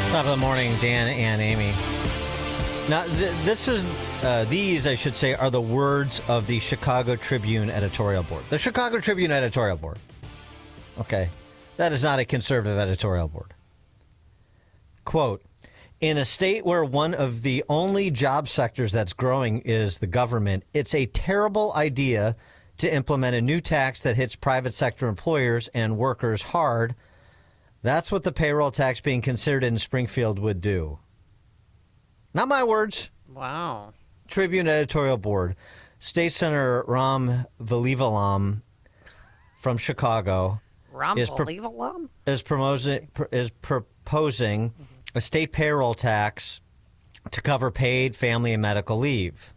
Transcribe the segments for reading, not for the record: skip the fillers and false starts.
Top of the morning, Dan and Amy. Now, these, I should say, are the words of the Chicago Tribune editorial board. The Chicago Tribune editorial board. Okay. That is not a conservative editorial board. Quote, in a state where one of the only job sectors that's growing is the government, it's a terrible idea to implement a new tax that hits private sector employers and workers hard. That's what the payroll tax being considered in Springfield would do. Not my words. Wow. Tribune editorial board. State Senator Ram Valivalam from Chicago is proposing a state payroll tax to cover paid family and medical leave.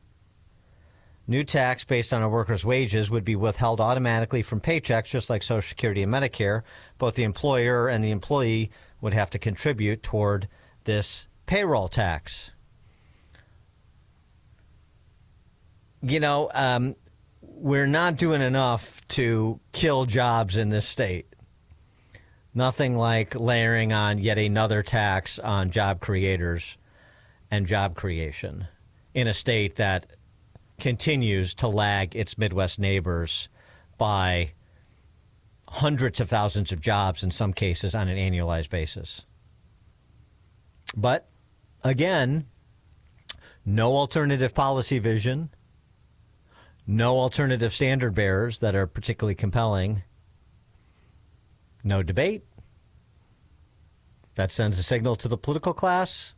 New tax based on a worker's wages would be withheld automatically from paychecks, just like Social Security and Medicare. Both the employer and the employee would have to contribute toward this payroll tax. You know, we're not doing enough to kill jobs in this state. Nothing like layering on yet another tax on job creators and job creation in a state that continues to lag its Midwest neighbors by hundreds of thousands of jobs in some cases on an annualized basis. But again, no alternative policy vision, no alternative standard bearers that are particularly compelling, no debate. That sends a signal to the political class.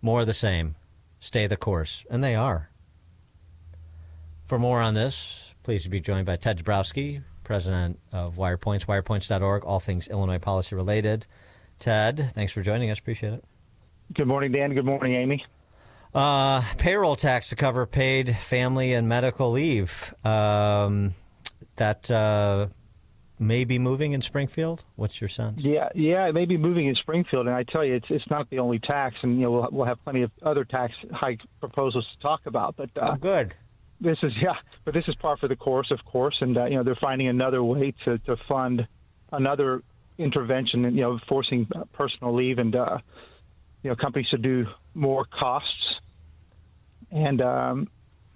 More of the same. Stay the course. And they are. For more on this, pleased to be joined by Ted Dabrowski, president of Wirepoints, wirepoints.org, all things Illinois policy related. Ted, thanks for joining us. Appreciate it. Good morning, Dan. Good morning, Amy. Payroll tax to cover paid family and medical leave. That may be moving in Springfield. What's your sense? Yeah, it may be moving in Springfield, and I tell you, it's not the only tax, and we'll have plenty of other tax hike proposals to talk about. But good. This is par for the course, of course, and they're finding another way to fund another intervention, forcing personal leave and companies to do more costs, and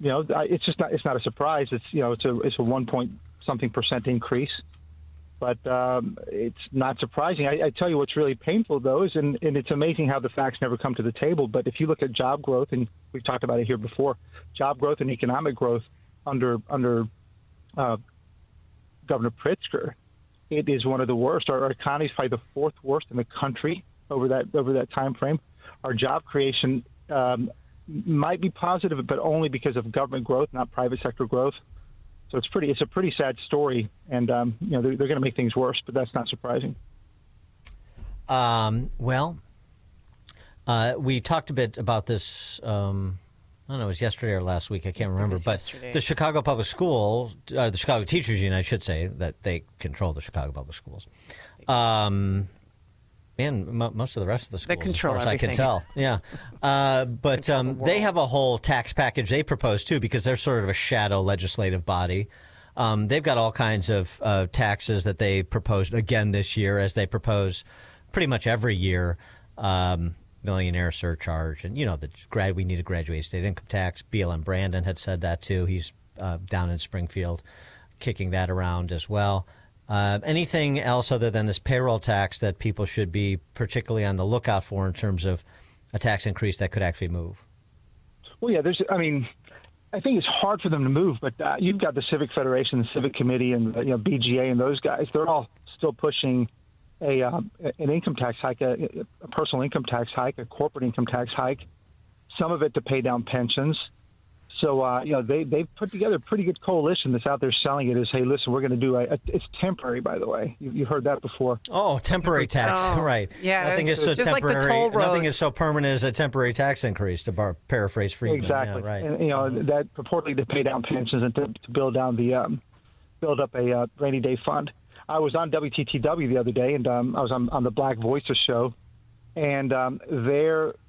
it's not a surprise. It's a 1 point something percent increase. But it's not surprising. I tell you what's really painful, though, is, and it's amazing how the facts never come to the table, but if you look at job growth, and we've talked about it here before, job growth and economic growth under Governor Pritzker, it is one of the worst. Our economy is probably the fourth worst in the country over that time frame. Our job creation might be positive, but only because of government growth, not private sector growth. So it's a pretty sad story, and they're going to make things worse, but that's not surprising. We talked a bit about this. I don't know, it was yesterday or last week. I can't remember. But yesterday. The Chicago Public Schools, the Chicago Teachers Union, I should say, that they control the Chicago Public Schools. And most of the rest of the schools, they control as far as everything. I can tell. Yeah. But they have a whole tax package they propose, too, because they're sort of a shadow legislative body. They've got all kinds of taxes that they proposed again this year, as they propose pretty much every year, millionaire surcharge. And, we need a graduated state income tax. BLM Brandon had said that, too. He's down in Springfield kicking that around as well. Anything else other than this payroll tax that people should be particularly on the lookout for in terms of a tax increase that could actually move? Well, yeah, I think it's hard for them to move, but you've got the Civic Federation, the Civic Committee, and BGA, and those guys. They're all still pushing an income tax hike, a personal income tax hike, a corporate income tax hike. Some of it to pay down pensions. So, they've put together a pretty good coalition that's out there selling it as, hey, listen, we're going to do it's temporary, by the way. You've heard that before. Oh, temporary tax. Right. Yeah. Nothing is so just temporary. Like the toll roads. Nothing is so permanent as a temporary tax increase, to paraphrase Friedman. Exactly. Yeah, right. And, that purportedly to pay down pensions and to build up a rainy day fund. I was on WTTW the other day, and I was on the Black Voices show, and there –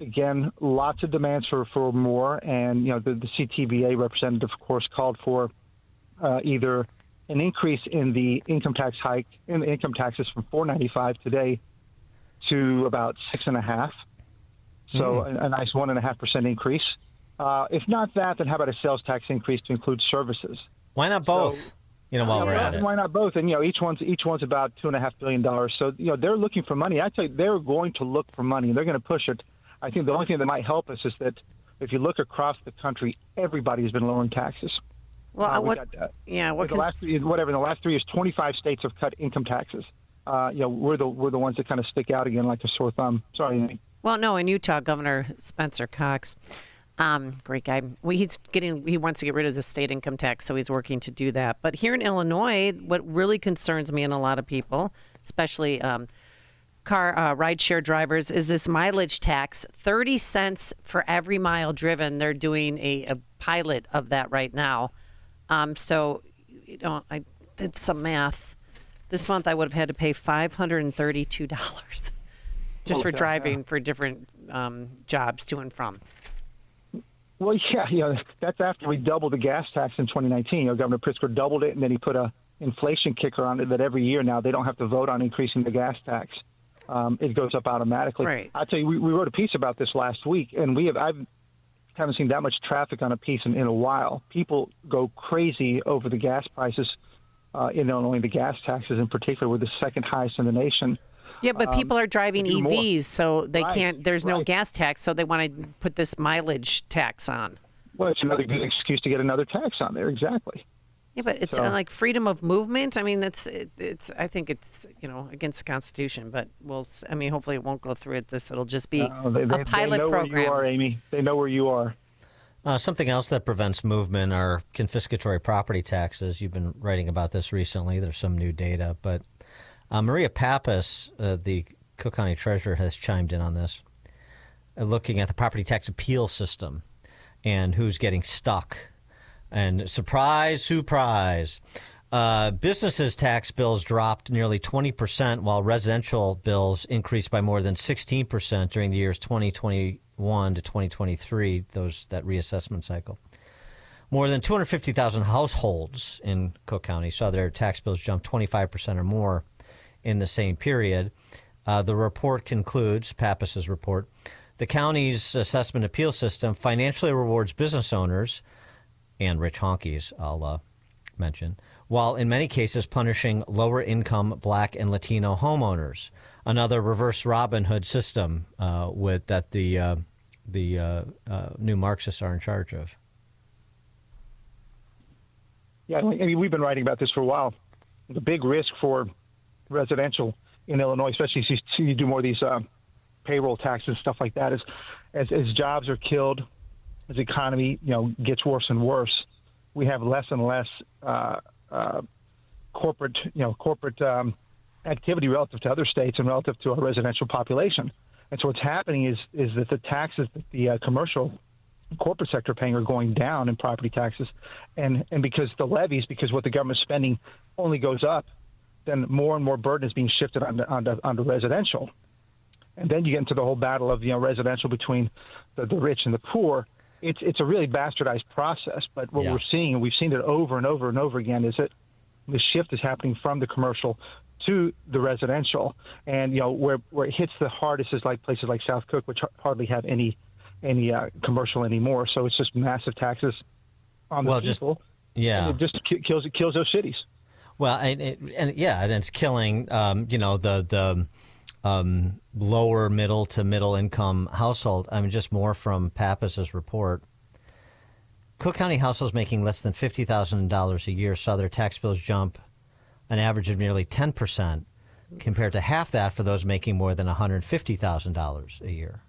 again, lots of demands for more, and the CTVA representative, of course, called for either an increase in the income tax hike, in the income taxes from $495 today to about 6.5%. So a nice 1.5% increase. If not that, then how about a sales tax increase to include services? Why not both? While we're at it. Why not both? And each one's about $2.5 billion. So they're looking for money. I tell you, they're going to look for money, and they're going to push it. I think the only thing that might help us is that if you look across the country, everybody has been lowering taxes. Well, in the last 3 years, 25 states have cut income taxes. We're the ones that kind of stick out again like a sore thumb. Sorry, Amy. Well, no, in Utah, Governor Spencer Cox, great guy. Well, he wants to get rid of the state income tax, so he's working to do that. But here in Illinois, what really concerns me and a lot of people, especially rideshare drivers, is this mileage tax. 30 cents for every mile driven. They're doing a pilot of that right now. So, I did some math. This month, I would have had to pay $532 just for driving for different jobs to and from. Well, yeah, that's after we doubled the gas tax in 2019. Governor Pritzker doubled it, and then he put a inflation kicker on it that every year now they don't have to vote on increasing the gas tax. It goes up automatically. Right. I'll tell you, we wrote a piece about this last week, and I haven't seen that much traffic on a piece in a while. People go crazy over the gas prices in Illinois. The gas taxes in particular were the second highest in the nation. Yeah, but people are driving EVs, so they can't. There's no right. gas tax, so they want to put this mileage tax on. Well, it's another good excuse to get another tax on there. Exactly. Yeah, but it's like freedom of movement. I mean, it's. I think it's against the Constitution. But hopefully it won't go through it. It'll just be a pilot they know program. Where you are, Amy. They know where you are. Something else that prevents movement are confiscatory property taxes. You've been writing about this recently. There's some new data, but Maria Pappas, the Cook County Treasurer, has chimed in on this, looking at the property tax appeal system and who's getting stuck. And surprise, businesses' tax bills dropped nearly 20%, while residential bills increased by more than 16% during the years 2021 to 2023, that reassessment cycle. More than 250,000 households in Cook County saw their tax bills jump 25% or more in the same period. The report concludes, Pappas's report, the county's assessment appeal system financially rewards business owners and rich honkies, I'll mention, while in many cases punishing lower income Black and Latino homeowners. Another reverse Robin Hood system that the new Marxists are in charge of. Yeah, we've been writing about this for a while. The big risk for residential in Illinois, especially if you do more of these payroll taxes and stuff like that, is as jobs are killed, as the economy gets worse and worse, we have less and less corporate activity relative to other states and relative to our residential population. And so what's happening is that the taxes that the commercial corporate sector are paying are going down in property taxes, and because the levies, because what the government's spending only goes up, then more and more burden is being shifted onto residential. And then you get into the whole battle of residential between the rich and the poor. It's a really bastardized process, but what we're seeing, and we've seen it over and over and over again, is that the shift is happening from the commercial to the residential. And where it hits the hardest is like places like South Cook, which hardly have any commercial anymore. So it's just massive taxes on the people. And it just kills those cities. Well, and it's killing the lower middle to middle income household. I mean, just more from Pappas's report. Cook County households making less than $50,000 a year saw their tax bills jump an average of nearly 10%, compared to half that for those making more than $150,000 a year.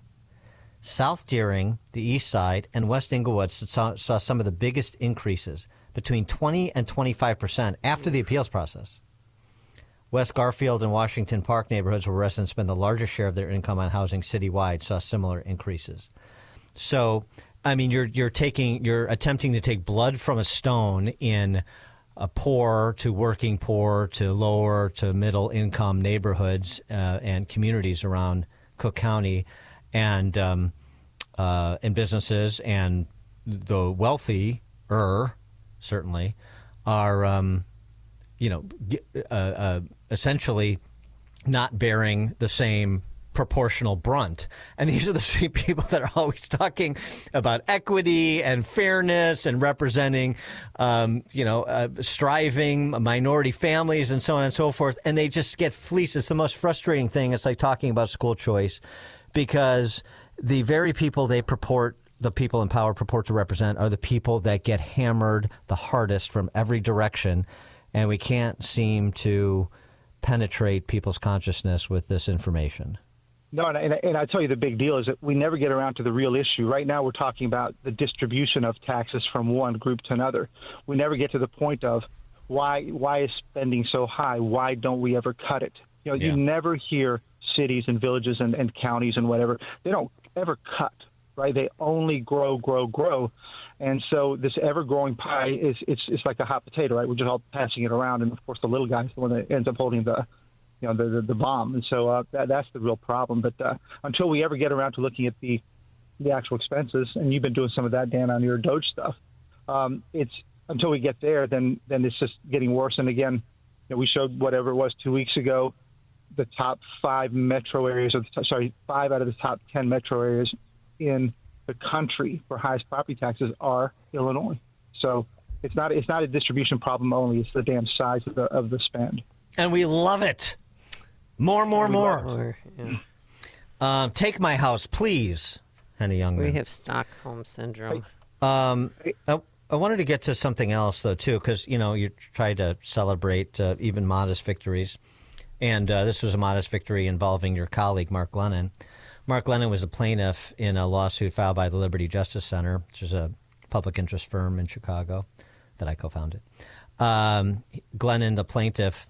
South Deering, the East Side, and West Englewood saw some of the biggest increases, between 20 and 25% after the appeals process. West Garfield and Washington Park neighborhoods, where residents spend the largest share of their income on housing citywide, saw similar increases. So, I mean, you're attempting to take blood from a stone in a poor to working poor to lower to middle income neighborhoods and communities around Cook County, and businesses, and the wealthier certainly are essentially not bearing the same proportional brunt. And these are the same people that are always talking about equity and fairness and representing, striving minority families and so on and so forth. And they just get fleeced. It's the most frustrating thing. It's like talking about school choice, because the very people the people in power purport to represent are the people that get hammered the hardest from every direction. And we can't seem to penetrate people's consciousness with this information. No, and I tell you, the big deal is that we never get around to the real issue. Right now, we're talking about the distribution of taxes from one group to another. We never get to the point of why is spending so high? Why don't we ever cut it? You never hear cities and villages and counties and whatever. They don't ever cut, right? They only grow. And so this ever-growing pie it's like a hot potato, right? We're just all passing it around, and of course the little guy's the one that ends up holding the bomb. And so that's the real problem. But until we ever get around to looking at the actual expenses, and you've been doing some of that, Dan, on your Doge stuff, it's until we get there, then it's just getting worse. And again, we showed whatever it was 2 weeks ago, the top 5 metro areas, 5 out of the top 10 metro areas in the country for highest property taxes are Illinois. So it's not a distribution problem only; it's the damn size of the spend. And we love it. More. Yeah. Take my house, please, Henny Youngman. We have Stockholm Syndrome. I wanted to get to something else, though, too, because, you try to celebrate even modest victories. And this was a modest victory involving your colleague, Mark Glennon. Mark Glennon was a plaintiff in a lawsuit filed by the Liberty Justice Center, which is a public interest firm in Chicago that I co-founded. Glennon, the plaintiff,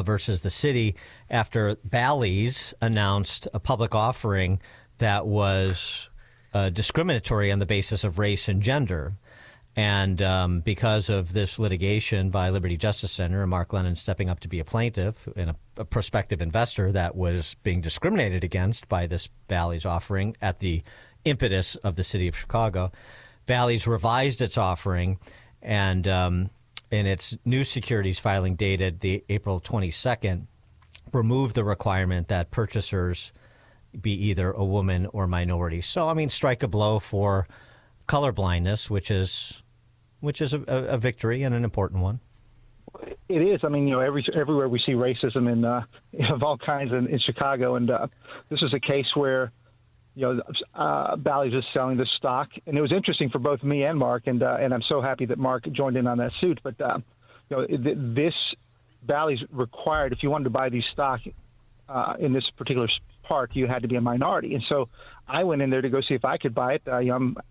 versus the city, after Bally's announced a public offering that was discriminatory on the basis of race and gender. And because of this litigation by Liberty Justice Center and Mark Glennon stepping up to be a plaintiff and a prospective investor that was being discriminated against by this Bally's offering at the impetus of the city of Chicago, Bally's revised its offering, and in its new securities filing dated the April 22nd, removed the requirement that purchasers be either a woman or minority. So, strike a blow for colorblindness, which is a victory and an important one. It is. Everywhere we see racism of all kinds in Chicago, and this is a case where Bally's is selling this stock, and it was interesting for both me and Mark, and I'm so happy that Mark joined in on that suit. But this Bally's required, if you wanted to buy these stock in this particular park, you had to be a minority, and so I went in there to go see if I could buy it.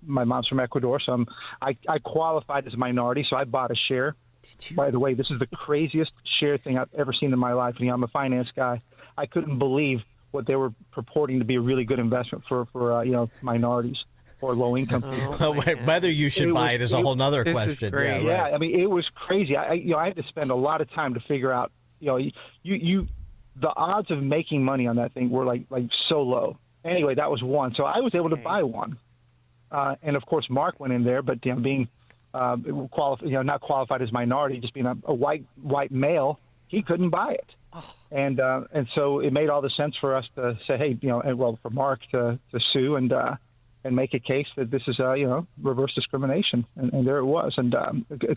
My mom's from Ecuador, so I qualified as a minority, so I bought a share. By the way, this is the craziest share thing I've ever seen in my life. I'm a finance guy. I couldn't believe what they were purporting to be a really good investment for minorities or low income people. Whether you should buy it is a whole nother question. Is great. Yeah, right. It was crazy. I had to spend a lot of time to figure out. The odds of making money on that thing were like so low. Anyway, that was one. So I was able to buy one, and of course Mark went in there, but being not qualified as minority, just being a white male, he couldn't buy it. Oh. And so it made all the sense for us to say, hey, for Mark to sue and make a case that this is reverse discrimination, and there it was. And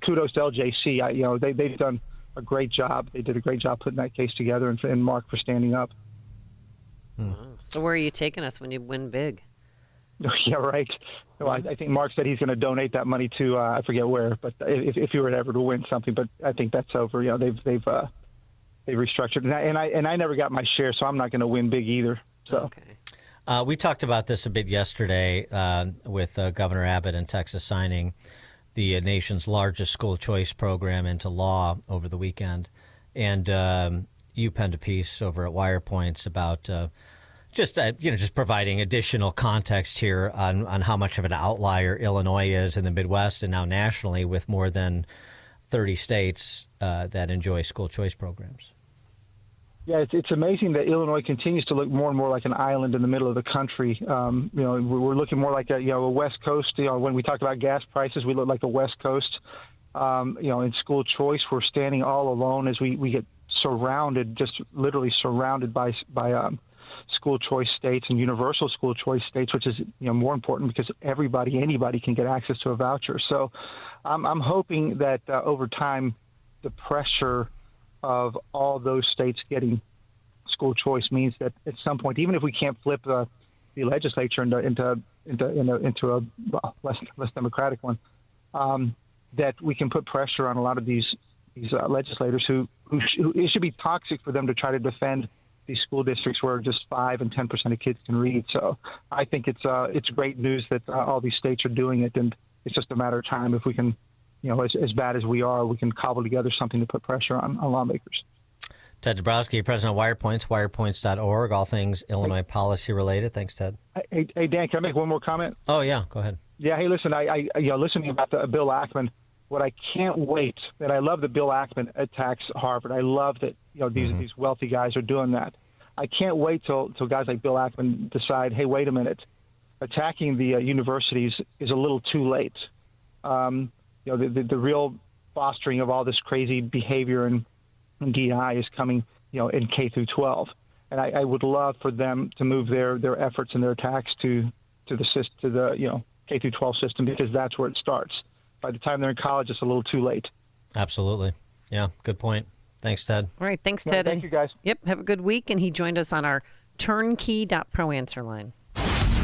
kudos to LJC. They've done a great job. They did a great job putting that case together, and Mark for standing up. So where are you taking us when you win big? Yeah, right. Well, I think Mark said he's going to donate that money to I forget where, but if you were ever to win something, but I think that's over. They've restructured, and I never got my share, so I'm not going to win big either. So. Okay. We talked about this a bit yesterday with Governor Abbott in Texas signing the nation's largest school choice program into law over the weekend, and you penned a piece over at Wirepoints about just providing additional context here on how much of an outlier Illinois is in the Midwest and now nationally, with more than 30 states that enjoy school choice programs. Yeah, it's amazing that Illinois continues to look more and more like an island in the middle of the country. We're looking more like a West Coast. When we talk about gas prices, we look like a West Coast. In school choice, we're standing all alone as we get surrounded, just literally surrounded by school choice states and universal school choice states, which is more important because anybody can get access to a voucher. So I'm hoping that over time, the pressure of all those states getting school choice means that at some point, even if we can't flip the legislature into a less democratic one, that we can put pressure on a lot of these legislators who it should be toxic for them to try to defend these school districts where just 5 and 10% of kids can read. So I think it's great news that all these states are doing it, and it's just a matter of time if we can, as bad as we are, we can cobble together something to put pressure on lawmakers. Ted Dabrowski, president of Wirepoints, wirepoints.org, all things Illinois policy related. Thanks, Ted. Hey, Dan, can I make one more comment? Oh, yeah, go ahead. Yeah, hey, listen, I listening about Bill Ackman, what I can't wait, and I love that Bill Ackman attacks Harvard. I love that these wealthy guys are doing that. I can't wait till guys like Bill Ackman decide, hey, wait a minute, attacking the universities is a little too late. The real fostering of all this crazy behavior and DEI is coming, in K through 12, and I would love for them to move their efforts and their attacks to the K through 12 system, because that's where it starts. By the time they're in college, it's a little too late. Absolutely. Yeah, good point. Thanks, Ted. All right, thanks, Ted. Thank you, guys. Yep, have a good week. And he joined us on our turnkey.pro answer line.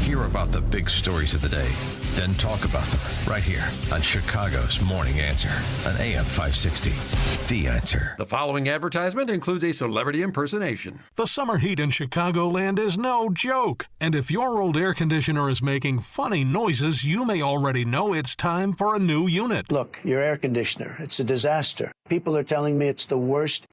Hear about the big stories of the day, then talk about them right here on Chicago's Morning Answer on AM 560. The Answer. The following advertisement includes a celebrity impersonation. The summer heat in Chicagoland is no joke. And if your old air conditioner is making funny noises, you may already know it's time for a new unit. Look, your air conditioner, it's a disaster. People are telling me it's the worst